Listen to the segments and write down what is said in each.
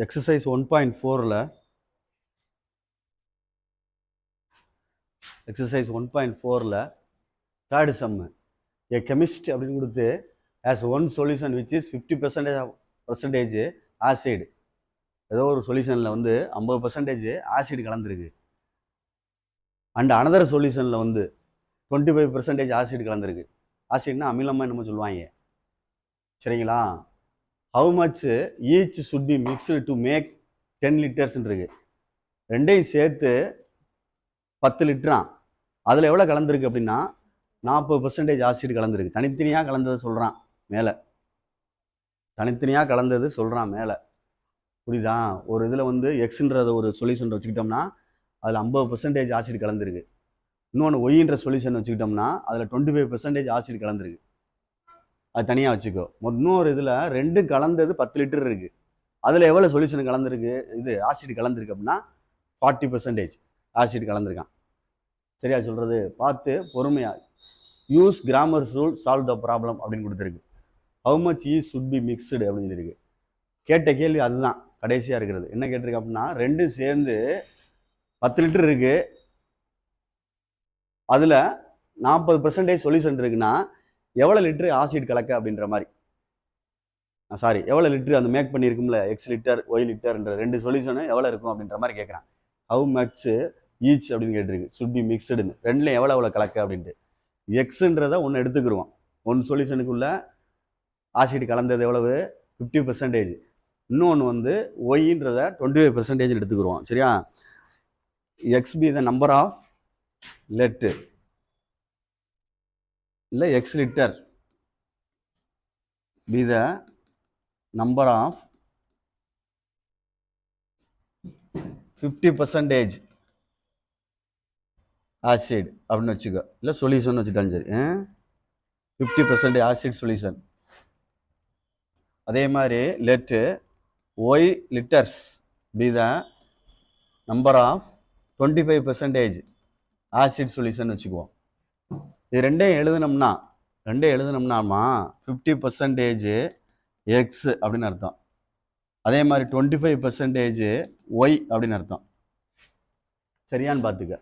Exercise 1.4ல exercise 1.4ல third சம்மு ஏ chemist அப்படின்னு கொடுத்து as one solution which is 50% acid. ஏதோ ஒரு சொல்யூஷனில் வந்து 50% ஆசிட் கலந்துருக்கு. அண்ட் அனதர் சொல்யூஷனில் வந்து 25% ஆசிட் கலந்துருக்கு. ஆசிட்னா அமிலமாக என்னமோ சொல்லுவாங்க, சரிங்களா? How much each should be mixed to make 10 லிட்டர்ஸ்ன்னு இருக்கு. ரெண்டையும் சேர்த்து 10 லிட்டரான். அதில் எவ்வளோ கலந்துருக்கு அப்படின்னா 40% ஆசிட் கலந்துருக்கு. தனித்தனியாக கலந்ததை சொல்கிறான் மேலே, தனித்தனியாக கலந்தது சொல்கிறான் மேலே, புரியுதா? ஒரு இதில் வந்து எக்ஸுன்றத ஒரு சொல்யூஷன் வச்சுக்கிட்டோம்னா அதில் 50% ஆசிட் கலந்துருக்கு. இன்னொன்று ஒய்ன்ற சொல்யூஷன் வச்சுக்கிட்டோம்னா அதில் 25% ஆசிட் கலந்துருக்கு. அது தனியாக வச்சுக்கோ. இன்னொரு இதில் ரெண்டும் கலந்தது 10 லிட்டர் இருக்குது. அதில் எவ்வளோ சொல்யூஷன் கலந்துருக்கு, இது ஆசிட் கலந்துருக்கு அப்படின்னா 40% ஆசிட் கலந்துருக்கான். சரியா சொல்கிறது? பார்த்து பொறுமையாக use grammar rule solve the problem அப்படின்னு கொடுத்துருக்கு. How much is should be mixed அப்படின்னு சொல்லியிருக்கு. கேட்ட கேள்வி அதுதான் கடைசியாக இருக்கிறது. என்ன கேட்டிருக்கு அப்படின்னா, ரெண்டும் சேர்ந்து 10 லிட்டர் இருக்கு, அதில் 40% சொல்யூஷன் இருக்குன்னா எவ்வளோ லிட்டரு ஆசிட் கலக்க அப்படின்ற மாதிரி. சாரி, எவ்வளோ லிட்டரு அந்த மேக் பண்ணியிருக்கும்ல, எக்ஸ் லிட்டர் ஒய் லிட்டர்ன்ற ரெண்டு சொல்யூஷனு எவ்வளோ இருக்கும் அப்படின்ற மாதிரி கேட்குறான். ஹவு மச் ஈச் அப்படின்னு கேட்டிருக்கு. சுட் பி மிக்ஸ்டுன்னு ரெண்டுல எவ்வளோ கலக்க அப்படின்ட்டு. எக்ஸுன்றதை ஒன்று எடுத்துக்கிடுவோம். ஒன் சொல்யூஷனுக்குள்ள ஆசிட் கலந்தது எவ்வளவு, 50%. இன்னொன்று வந்து ஒய்ன்றத 25% எடுத்துக்கிடுவோம். சரியா? X by the number of let இல்லை x liter by the number of 50% acid அப்படின்னு வச்சுக்கோ, இல்லை சொல்யூஷன் வச்சுட்டாலும் சரி. 50% ஆசிட் சொல்யூஷன். அதே மாதிரி let y litres B the number of 25% acid solution வச்சுக்குவோம். இது ரெண்டையும் எழுதுனோம்னா 50% எக்ஸ் அப்படின்னு அர்த்தம். அதே மாதிரி 25% ஒய் அப்படின்னு அர்த்தம். சரியான்னு பார்த்துக்க.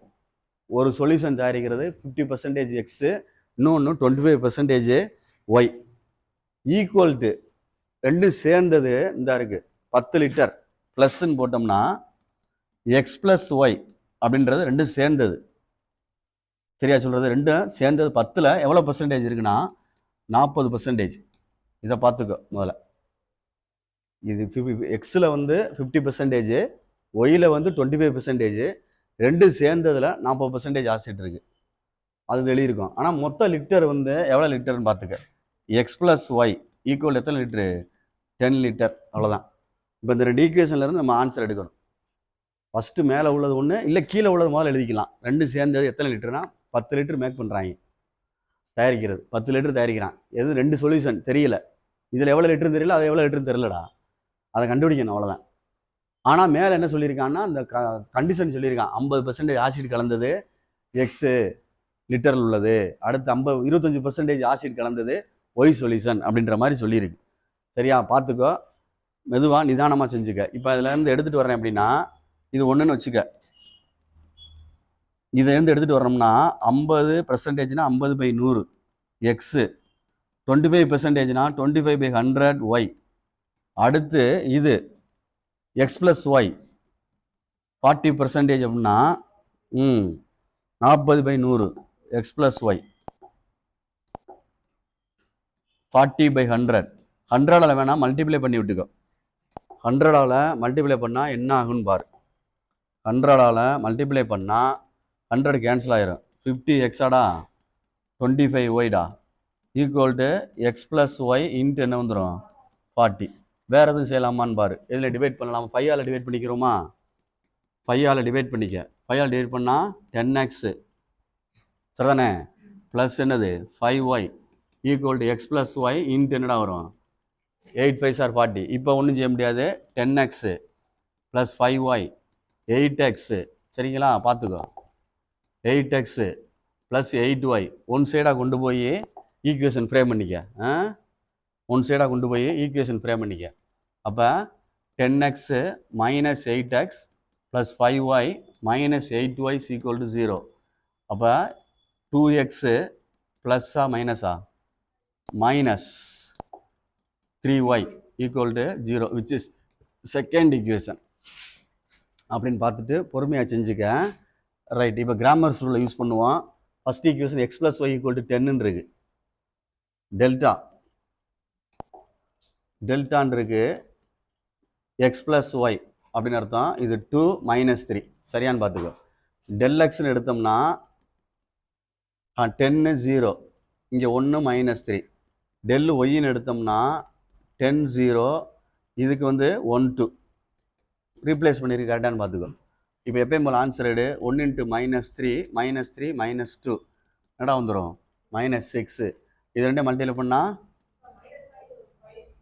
ஒரு சொல்யூஷன் தயாரிக்கிறது 50% எக்ஸு, இன்னொன்று 25% ஒய். ஈக்குவல் டு ரெண்டும் சேர்ந்தது இந்த இருக்கு 10 லிட்டர் ப்ளஸ்ன்னு போட்டோம்னா எக்ஸ் ப்ளஸ் ஒய் அப்படின்றது ரெண்டும் சேர்ந்தது. சரியா சொல்கிறது? ரெண்டும் சேர்ந்தது 10ல் எவ்வளோ பர்சன்டேஜ் இருக்குன்னா 40%. இதை பார்த்துக்கோ முதல்ல. இது எக்ஸில் வந்து 50%, ஒயில் வந்து 25%, ரெண்டும் சேர்ந்ததில் 40% ஆசிட் இருக்குது. அது எழுதியிருக்கும். ஆனால் மொத்த லிட்டர் வந்து எவ்வளோ லிட்டர்னு பார்த்துக்க. எக்ஸ் ப்ளஸ் ஒய் ஈக்குவல் எத்தனை லிட்டரு, 10 லிட்டர். அவ்வளோதான். இப்போ இந்த ரெண்டு ஈக்குவேஷன்லேருந்து நம்ம ஆன்சர் எடுக்கணும். ஃபஸ்ட்டு மேலே உள்ளது ஒன்று, இல்லை கீழே உள்ளது முதல்ல எழுதிக்கலாம். ரெண்டும் சேர்ந்தது எத்தனை லிட்டர்னா 10 லிட்டர் மேக் பண்ணுறாங்க, தயாரிக்கிறது 10 லிட்டர் தயாரிக்கிறான். எது ரெண்டு சொல்யூஷன் தெரியல, இதில் எவ்வளோ லிட்டர்னு தெரியல, அது எவ்வளோ லிட்டர்னு தெரியலடா, அதை கண்டுபிடிக்கணும், அவ்வளோதான். ஆனால் மேலே என்ன சொல்லியிருக்கான்னா, அந்த கண்டிஷன் சொல்லியிருக்கான் 50% ஆசிட் கலந்தது எக்ஸு லிட்டரில் உள்ளது, அடுத்து 25% ஆசிட் கலந்தது ஒய் சொல்யூஷன் அப்படின்ற மாதிரி சொல்லியிருக்கு. சரியா? பார்த்துக்கோ, மெதுவாக நிதானமாக செஞ்சுக்க. இப்போ இதுலேருந்து எடுத்துகிட்டு வரேன் அப்படின்னா, இது ஒன்றுன்னு வச்சுக்க. இதைருந்து எடுத்துகிட்டு வரோம்னா 50%னா 50/100 எக்ஸு, 25%னா 25/100 ஒய். அடுத்து இது எக்ஸ் ப்ளஸ் ஒய் 40% அப்படின்னா 40/100 எக்ஸ் ப்ளஸ் ஒய் 40/100. 100ஆல் வேணால் மல்டிப்ளை பண்ணி விட்டுக்கோ. 100ஆல் மல்டிப்ளை பண்ணால் என்ன ஆகுன்னு பாரு. 100ஆல் மல்டிப்ளை பண்ணால் 100 கேன்சல் ஆயிரும். 50 எக்ஸாடா 25 ஒய்டா equal to x plus y into என்ன வந்துடும் 40. வேறு எதுவும் செய்யலாமான்னு பாரு. இதில் டிவைட் பண்ணலாம். 5ஆல் டிவைட் பண்ணிக்கிறோமா? 5ஆல் டிவைட் பண்ணிக்க. 5ஆல் டிவைட் பண்ணால் 10x சரிதானே, ப்ளஸ் என்னது 5y equal to x plus y into என்னடா வரும் 8 5 ஆர் 40. இப்போ ஒன்றும் செய்ய முடியாது. 10x plus 5y 8x. சரிங்களா? பார்த்துக்கோ, 8x ப்ளஸ் 8y ஒன் சைடாக கொண்டு போய் ஈக்குவேஷன் ஃப்ரேம் பண்ணிக்க. ஒன் சைடாக கொண்டு போய் ஈக்குவேஷன் ஃப்ரேம் பண்ணிக்க. அப்போ 10x minus 8x plus 5y minus 8y is equal to 0. அப்போ 2x ப்ளஸ்ஸா மைனஸா minus 3y equal to 0 which is second equation. அப்படின்னு பார்த்துட்டு பொறுமையாக செஞ்சுக்க. ரைட், இப்போ கிராமர்ஸ் ரூலை யூஸ் பண்ணுவோம். First equation x plus y equal to 10 இருக்கு. டெல்டான் இருக்கு. எக்ஸ் ப்ளஸ் ஒய் அப்படின்னு அர்த்தம். இது 2 மைனஸ் 3 சரியான்னு பார்த்துக்கோ. டெல் எக்ஸ்ன்னு எடுத்தோம்னா 10 0, இங்கே 1 மைனஸ் 3. டெல் ஒய்ன்னு எடுத்தோம்னா 10 0, இதுக்கு வந்து 1 2 ரீப்ளேஸ் பண்ணியிருக்கு. கரெக்டானு பார்த்துக்கோ. இப்போ எப்பயும் போல் ஆன்சர் எடு. 1 இன்ட்டு மைனஸ் 3 மைனஸ் 3 மைனஸ் 2 என்னடா வந்துடும் மைனஸ் 6. இது ரெண்டே மல்டிபிளை பண்ணால்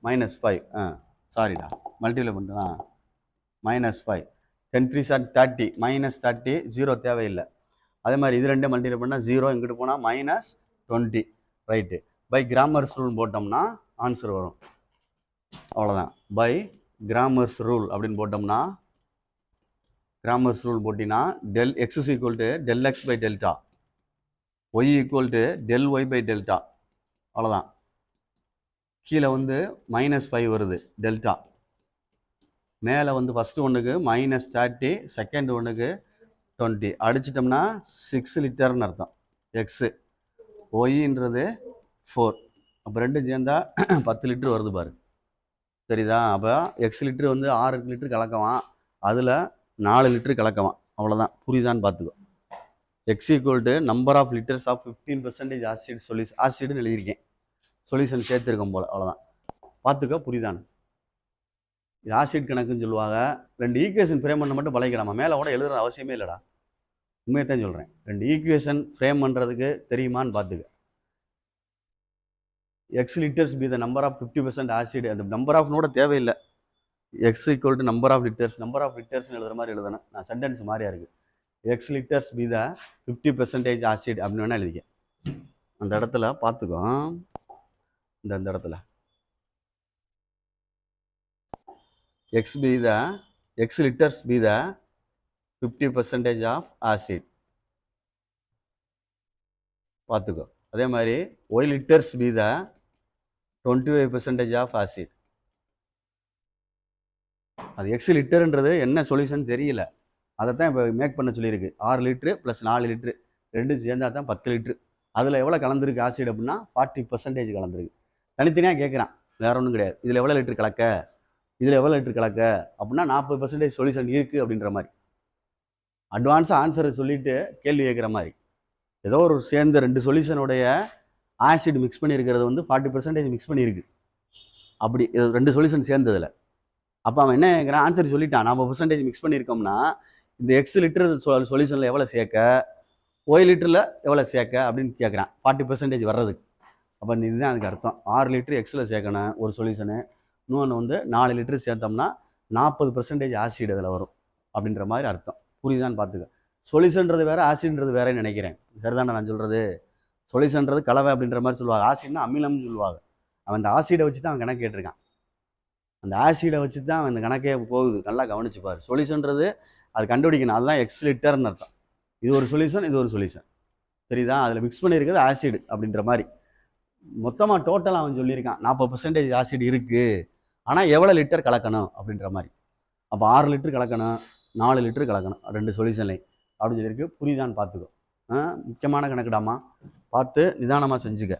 மைனஸ் 5. சாரிடா, மல்டிபிளை பண்ணுறா மைனஸ் 5. 10 3 சார் 30 மைனஸ் 30 0 தேவையில்லை. அதே மாதிரி இது ரெண்டே மல்டிபிளை பண்ணால் 0, இங்கிட்டு போனால் minus 20. Right, by Cramer's rule போட்டோம்னா ஆன்சர் வரும். அவ்வளோதான். பை கிராமர்ஸ் ரூல் அப்படின்னு போட்டோம்னா, கிராமர்ஸ் ரூல் போட்டினா del x is equal to del x by delta, y equal to del y by delta. அவ்வளோதான். கீழே வந்து மைனஸ் 5 வருது டெல்டா. மேலே வந்து ஃபஸ்ட்டு ஒன்றுக்கு மைனஸ் 30, செகண்ட் ஒன்றுக்கு 20 அடிச்சிட்டோம்னா 6 லிட்டர்னு அர்த்தம். எக்ஸு ஒய்ன்றது 4. அப்போ ரெண்டும் சேர்ந்தா 10 லிட்டர் வருது பாரு. சரிதா? அப்போ எக்ஸ் லிட்டர் வந்து 6 லிட்டர் கலக்குவான், அதில் 4 லிட்டர் கலக்குவான். அவ்வளோதான். புரியுதான்னு பார்த்துக்கோ. X equal to number of liters of 15% acid solution. ஆசிட்னு எழுதியிருக்கேன், சொல்யூஷன் சேர்த்துருக்கோம் போல். அவ்வளோதான். பார்த்துக்கோ, புரியுதான்னு. இது ஆசிட் கணக்குன்னு சொல்லுவாங்க. 2 ஈக்குவேஷன் ஃப்ரேம் பண்ண மட்டும் பழகிக்கலாமா? மேலே கூட எழுதுற அவசியமே இல்லைடா. உண்மையை தான் சொல்கிறேன். 2 ஈக்குவேஷன் ஃப்ரேம் பண்ணுறதுக்கு தெரியுமான்னு பார்த்துக்க. X liters B the number of 50% acid. அந்த நம்பர் ஆஃப்னோட தேவையில்லை. X equal to number of liters. Number of லிட்டர்ஸ்னு எழுதுற மாதிரி எழுதணும். நான் சென்டென்ஸ் மாதிரியா இருக்குது. X liters B the 50% acid அப்படின்னு வேணால் எழுதிக்க. அந்த இடத்துல பார்த்துக்கோ. இந்த இடத்துல x by the x liters B the 50% of acid பார்த்துக்கோ. அதே மாதிரி y litres B the 25% of acid. அது எக்ஸ் லிட்டருன்றது என்ன சொல்யூஷன் தெரியல, அதை தான் இப்போ மேக் பண்ண சொல்லியிருக்கு. 6 லிட்ரு ப்ளஸ் 4 லிட்ரு ரெண்டும் சேர்ந்தா தான் 10 லிட்ரு. அதில் எவ்வளோ கலந்துருக்கு ஆசிட் அப்படின்னா 40% கலந்துருக்கு. தனித்தனியாக கேட்குறான், வேற ஒன்றும் கிடையாது. இதில் எவ்வளோ லிட்டர் கலக்க, இதில் எவ்வளோ லிட்டர் கலக்க அப்படின்னா 40% சொல்யூஷன் இருக்குது அப்படின்ற மாதிரி. அட்வான்ஸாக ஆன்சரை சொல்லிட்டு கேள்வி கேட்குற மாதிரி. ஏதோ ஒரு சேர்ந்த 2 சொல்யூஷனுடைய ஆசிட் மிக்ஸ் பண்ணியிருக்கிறது வந்து 40% மிக்ஸ் பண்ணியிருக்கு. அப்படி 2 சொல்யூஷன் சேர்ந்ததில். அப்போ அவன் என்ன கேட்குறான், ஆன்சர் சொல்லிட்டான். 40% மிக்ஸ் பண்ணியிருக்கோம்னா இந்த எக்ஸ் லிட்டர் சொல்யூஷனில் எவ்வளோ சேர்க்க, ஒய் லிட்டரில் எவ்வளோ சேர்க்க அப்படின்னு கேட்குறான். 40% வர்றதுக்கு. அப்போ இதுதான் அதுக்கு அர்த்தம். 6 லிட்டர் எக்ஸில் சேர்க்கணும் ஒரு சொல்யூஷனு. இன்னொன்று வந்து 4 லிட்டர் சேர்த்தோம்னா 40% ஆசிட் அதில் வரும் அப்படின்ற மாதிரி அர்த்தம். புரியுதான்னு பார்த்துக்க. சொல்யூஷன்றது வேறு, ஆசிட்ன்றது வேறேன்னு நினைக்கிறேன். சரிதானே நான் சொல்கிறது? சொல்யூஷன்றது கலவை அப்படின்ற மாதிரி சொல்லுவாங்க, ஆசிட்னா அமிலம்னு சொல்லுவாங்க. அவன் அந்த ஆசிடை வச்சு தான் அவன் கணக்கு கேட்டிருக்கான். அந்த ஆசிடை வச்சு தான் அவன் இந்த கணக்கே போகுது. நல்லா கவனிச்சுப்பார். சொல்யூஷன்றது அது கண்டுபிடிக்கணும். அதுதான் எக்ஸ் லிட்டர்னு அர்த்தம். இது ஒரு சொல்யூஷன், இது ஒரு சொல்யூஷன். சரிதா? அதில் மிக்ஸ் பண்ணியிருக்கிறது ஆசிட் அப்படின்ற மாதிரி. மொத்தமாக டோட்டலாக அவன் சொல்லியிருக்கான் 40% ஆசிட் இருக்குது, ஆனால் எவ்வளோ லிட்டர் கலக்கணும் அப்படின்ற மாதிரி. அப்போ 6 லிட்டர் கலக்கணும், 4 லிட்டர் கலக்கணும் 2 சொல்யூஷன்லையும் அப்படின்னு சொல்லியிருக்கு. புரியுதான்னு பார்த்துக்கோ. முக்கியமான கணக்குடாமா, பார்த்து நிதானமாக செஞ்சுக்க.